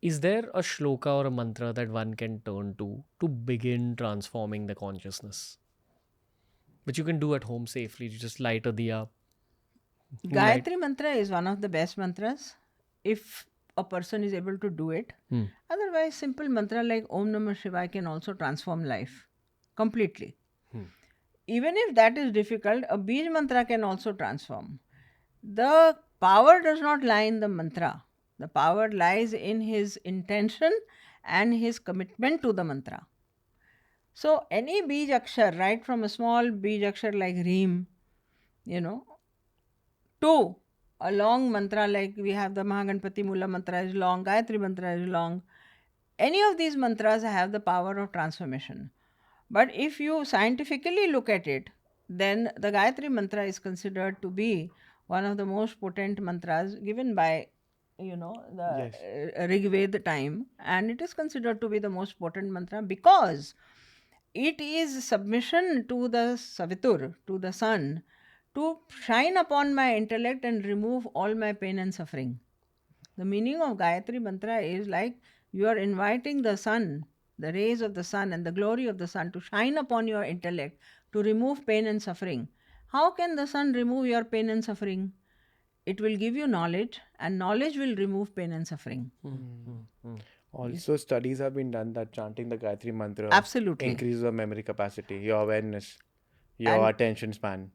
Is there a shloka or a mantra that one can turn to begin transforming the consciousness? Which you can do at home safely. You just light a diya, light. Gayatri mantra is one of the best mantras if a person is able to do it. Hmm. Otherwise, simple mantra like Om Namah Shivaya can also transform life completely. Hmm. Even if that is difficult, a Bij mantra can also transform. The power does not lie in the mantra. The power lies in his intention and his commitment to the mantra. So any Bij Akshar, right from a small Bij Akshar like Reem, you know, to a long mantra like we have the Mahaganpati Mula mantra is long, Gayatri mantra is long. Any of these mantras have the power of transformation. But if you scientifically look at it, then the Gayatri mantra is considered to be one of the most potent mantras given by the Yes. Rig Veda time, and it is considered to be the most potent mantra because it is submission to the Savitur, to the sun, to shine upon my intellect and remove all my pain and suffering. The meaning of Gayatri Mantra is like you are inviting the sun, the rays of the sun and the glory of the sun to shine upon your intellect to remove pain and suffering. How can the sun remove your pain and suffering? It will give you knowledge, and knowledge will remove pain and suffering. Yes. Also, studies have been done that chanting the Gayatri mantra Absolutely. increases your memory capacity, your awareness, your And attention span.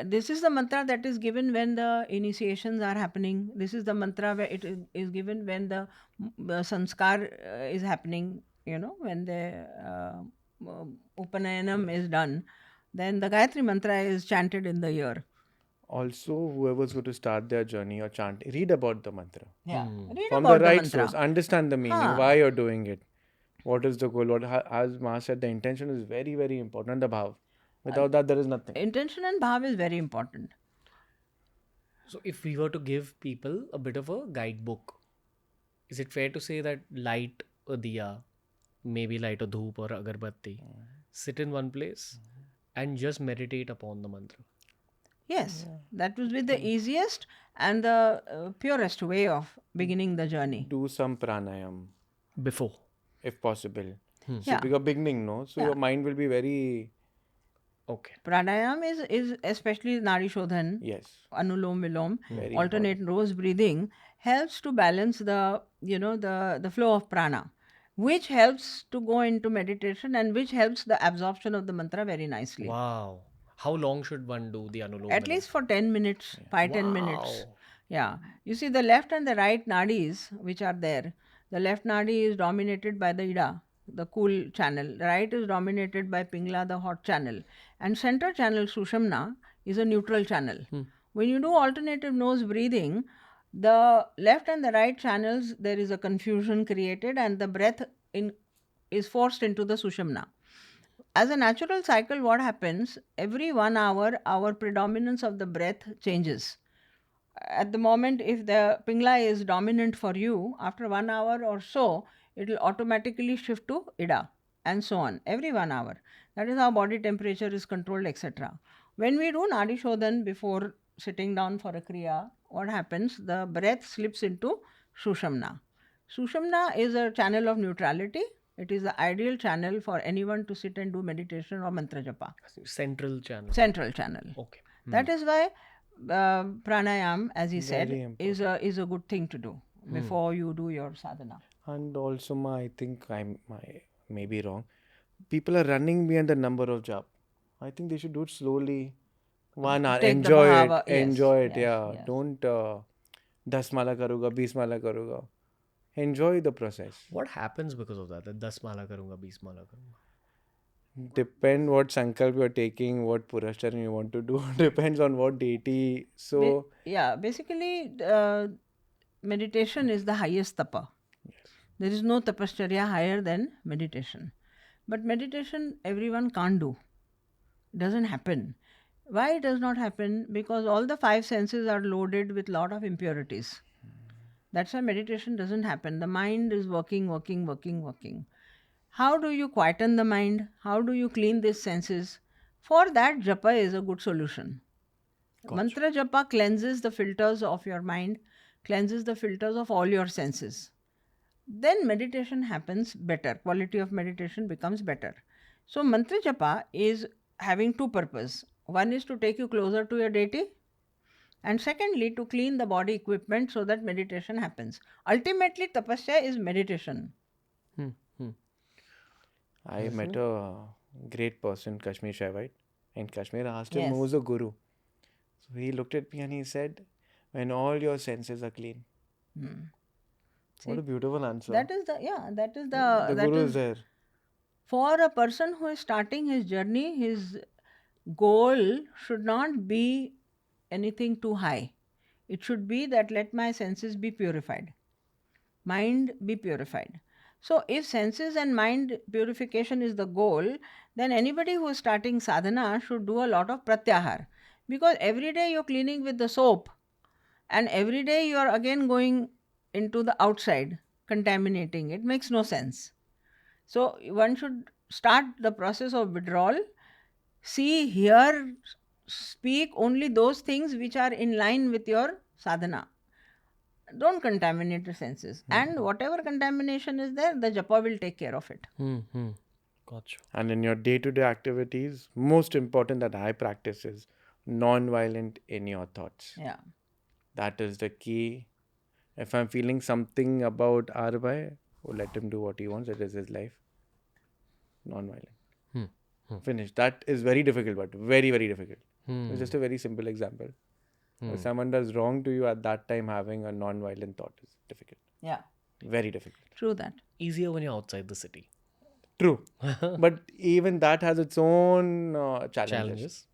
this is the mantra that is given when the initiations are happening. This is the mantra where it is given when the sanskar is happening, when the Upanayanam is done. Then the Gayatri mantra is chanted in the ear. Also, whoever's going to start their journey or chant, read about the mantra Yeah. Read from the about the right source, mantra. understand the meaning, Huh. why you're doing it, what is the goal. What, as Ma said, the intention is very, very important, and the bhav. Without that, there is nothing. Intention and bhav is very important. So if we were to give people a bit of a guidebook, is it fair to say that light a diya, maybe light a dhoop or agarbatti, sit in one place and just meditate upon the mantra? Yes, that would be the easiest and the purest way of beginning the journey. Do some pranayam Before. if possible. So, Yeah. because beginning, no, so Yeah. your mind will be very, Okay. Pranayam is especially Nadi Shodhan, yes, Anulom Vilom, very alternate important. nose breathing helps to balance the flow of prana, which helps to go into meditation and which helps the absorption of the mantra very nicely. Wow. How long should one do the Anulom At Vilom? least for 10 minutes, 5-10 minutes. Wow. Yeah. You see, the left and the right nadis, which are there, the left nadi is dominated by the Ida, the cool channel. The right is dominated by Pingla, the hot channel. And center channel, Sushumna, is a neutral channel. When you do alternative nose breathing, the left and the right channels, there is a confusion created and the breath is forced into the Sushumna. As a natural cycle, what happens every 1 hour, our predominance of the breath changes. At the moment, if the pingla is dominant for you, after 1 hour or so, it will automatically shift to ida, and so on every 1 hour. That is how body temperature is controlled, etc. When we do nadi shodhan before sitting down for a kriya, what happens? The breath slips into Sushamna. Sushamna is a channel of neutrality. It is the ideal channel for anyone to sit and do meditation or mantra japa. Central channel. Central channel. Okay. That is why pranayam, as he said, Very important. is a good thing to do before you do your sadhana. And also, I think I may be wrong. People are running behind the number of jap. I think they should do it slowly. 1 hour. Take the Enjoy bhava. it. Yes, Enjoy it. yes, Yeah. yes. Don't 10 mala karuga, 20 mala karuga. Enjoy the process. What happens because of that? 10 mala karunga, 20 mala karunga. Depend what sankalp you're taking, what purascharan you want to do. Depends on what deity. So, Basically, meditation is the highest tapa. There is no tapascharya higher than meditation. But meditation, everyone can't do. It doesn't happen. Why it does not happen? Because all the five senses are loaded with lot of impurities. That's why meditation doesn't happen. The mind is working, working, working, working. How do you quieten the mind? How do you clean these senses? For that, japa is a good solution. Mantra japa cleanses the filters of your mind, cleanses the filters of all your senses. then meditation happens better. Quality of meditation becomes better. So mantra japa is having two purposes. One is to take you closer to your deity, and secondly to clean the body equipment so that meditation happens. Ultimately, tapasya is meditation. Hmm. Hmm. I met a great person, Kashmir Shaivite. In Kashmir, I asked him Yes. who's a guru. So he looked at me and he said, when all your senses are clean. Hmm. What a beautiful answer. That is the The that guru is is there. for a person who is starting his journey. His goal should not be anything too high. It should be that let my senses be purified, mind be purified. So, if senses and mind purification is the goal, then anybody who is starting sadhana should do a lot of pratyahar, because every day you're cleaning with the soap, and every day you are again going into the outside, contaminating. It makes no sense. So, one should start the process of withdrawal, see, hear, speak only those things which are in line with your sadhana. Don't contaminate the senses. And whatever contamination is there, the japa will take care of it. Hmm. Hmm. Gotcha. And in your day-to-day activities, most important that I practice is non-violent in your thoughts. Yeah. That is the key. If I'm feeling something about Arbhai, let him do what he wants. It is his life. Non-violent. Hmm. Hmm. Finish. That is very difficult, but very, very difficult. Hmm. It's just a very simple example. If someone does wrong to you at that time, having a non-violent thought is difficult. Yeah. Very difficult. True that. Easier when you're outside the city. True. But even that has its own challenges. Challenges.